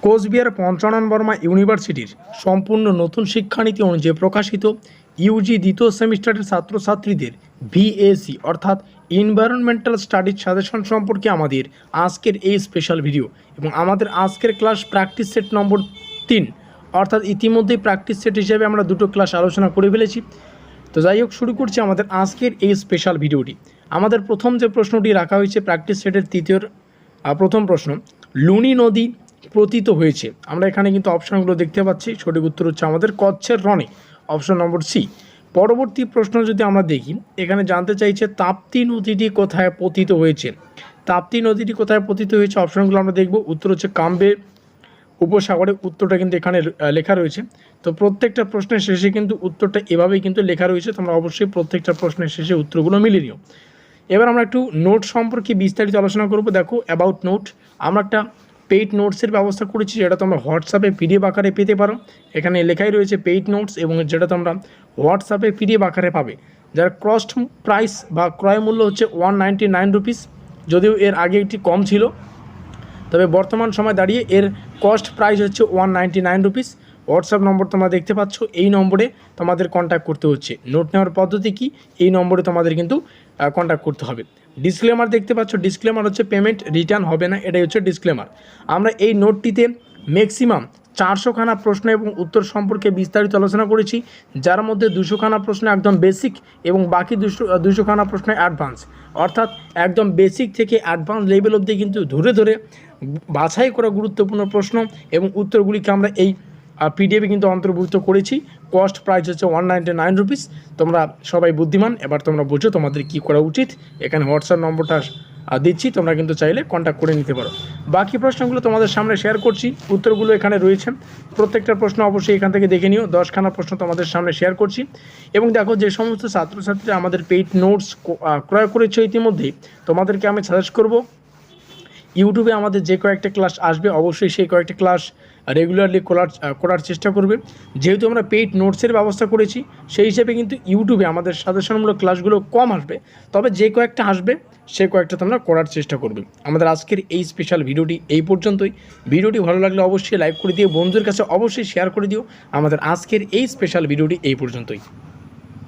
কোচবিহার পঞ্চানন বর্মা ইউনিভার্সিটির সম্পূর্ণ নতুন শিক্ষানীতি অনুযায়ী প্রকাশিত ইউজি দ্বিতীয় সেমিস্টারের ছাত্রছাত্রীদের ভিএসি অর্থাৎ এনভায়রনমেন্টাল স্টাডিজ সাজেশন সম্পর্কে আমাদের আজকের এই স্পেশাল ভিডিও। এবং আমাদের আজকের ক্লাস প্র্যাকটিস সেট নম্বর 3, অর্থাৎ ইতিমধ্যেই প্র্যাকটিস সেট হিসেবে আমরা দুটো ক্লাস আলোচনা করে ফেলেছি। তো যাই হোক, শুরু করছি আমাদের আজকের এই স্পেশাল ভিডিওটি। আমাদের প্রথম যে প্রশ্নটি রাখা হয়েছে প্র্যাকটিস সেটের তৃতীয় প্রথম প্রশ্ন, লুনি নদী পতিত হয়েছে। আমরা এখানে কিন্তু অপশানগুলো দেখতে পাচ্ছি। সঠিক উত্তর হচ্ছে আমাদের কচ্ছের রণে, অপশন নম্বর সি। পরবর্তী প্রশ্ন যদি আমরা দেখি, এখানে জানতে চাইছে তাপ্তি নদীটি কোথায় পতিত হয়েছে। তাপ্তি নদীটি কোথায় পতিত হয়েছে, অপশানগুলো আমরা দেখব। উত্তর হচ্ছে কাম্বে উপসাগরে। উত্তরটা কিন্তু এখানে লেখা রয়েছে। তো প্রত্যেকটা প্রশ্নের শেষে কিন্তু উত্তরটা এভাবেই কিন্তু লেখা রয়েছে। তোমরা অবশ্যই প্রত্যেকটা প্রশ্নের শেষে উত্তরগুলো মিলিয়ে নিও। এবার আমরা একটু নোট সম্পর্কে বিস্তারিত আলোচনা করব। দেখো, অ্যাবাউট নোট, আমরা একটা পেইড নোটসের ব্যবস্থা করেছি, যেটা তোমরা হোয়াটসঅ্যাপে পিডিএফ আকারে পেতে পারো। এখানে লেখাই রয়েছে পেইড নোটস, এবং যেটা তোমরা হোয়াটসঅ্যাপে পিডিএফ আকারে পাবে। যার কস্ট প্রাইস বা ক্রয় মূল্য হচ্ছে 199 রুপিস। যদিও এর আগে একটি কম ছিল, তবে বর্তমান সময় দাঁড়িয়ে এর কস্ট প্রাইস হচ্ছে 199 রুপিস। হোয়াটসঅ্যাপ নম্বর তোমরা দেখতে পাচ্ছ, এই নম্বরে তোমাদের কন্ট্যাক্ট করতে হচ্ছে। নোট নেওয়ার পদ্ধতি কি, এই নম্বরে তোমাদের কিন্তু কন্ট্যাক্ট করতে হবে। ডিসক্লেমার দেখতে পাচ্ছ, ডিসক্লেমার হচ্ছে পেমেন্ট রিটার্ন হবে না, এটাই হচ্ছে ডিসক্লেমার। আমরা এই নোটটিতে ম্যাক্সিমাম 400খানা প্রশ্ন এবং উত্তর সম্পর্কে বিস্তারিত আলোচনা করেছি, যার মধ্যে 200খানা প্রশ্ন একদম বেসিক এবং বাকি 200খানা প্রশ্ন অ্যাডভান্স। অর্থাৎ একদম বেসিক থেকে অ্যাডভান্স লেভেল অবধি কিন্তু ধরে ধরে বাছাই করা গুরুত্বপূর্ণ প্রশ্ন এবং উত্তরগুলিকে আমরা এই পিডিএফে কিন্তু অন্তর্ভুক্ত করেছি। কস্ট প্রাইস হচ্ছে 199 রুপিস। তোমরা সবাই বুদ্ধিমান, এবার তোমরা বুঝো তোমাদের কি করা উচিত। এখানে হোয়াটসঅ্যাপ নম্বরটা দিচ্ছি, তোমরা কিন্তু চাইলে কন্ট্যাক্ট করে নিতে পারো। বাকি প্রশ্নগুলো তোমাদের সামনে শেয়ার করছি, উত্তরগুলো এখানে রয়েছে। প্রত্যেকটা প্রশ্ন অবশ্যই এখান থেকে দেখে নিও। 10খানা প্রশ্ন তোমাদের সামনে শেয়ার করছি। এবং দেখো, যে সমস্ত ছাত্রছাত্রীরা আমাদের পেইড নোটস ক্রয় করেছে ইতিমধ্যেই, তোমাদেরকে আমি সাজেস্ট করব, ইউটিউবে আমাদের যে কয়েকটা ক্লাস আসবে অবশ্যই সেই কয়েকটা ক্লাস রেগুলারলি করার চেষ্টা করবে। যেহেতু আমরা পেইড নোটসের ব্যবস্থা করেছি, সেই হিসেবে কিন্তু ইউটিউবে আমাদের সাজেশনমূলক ক্লাসগুলো কম আসবে, তবে যে কয়েকটা আসবে সে কয়েকটা তোমরা করার চেষ্টা করবে। আমাদের আজকের এই স্পেশাল ভিডিওটি এই পর্যন্তই। ভিডিওটি ভালো লাগলে অবশ্যই লাইক করে দিও, বন্ধুদের কাছে অবশ্যই শেয়ার করে দিও। আমাদের আজকের এই স্পেশাল ভিডিওটি এই পর্যন্তই।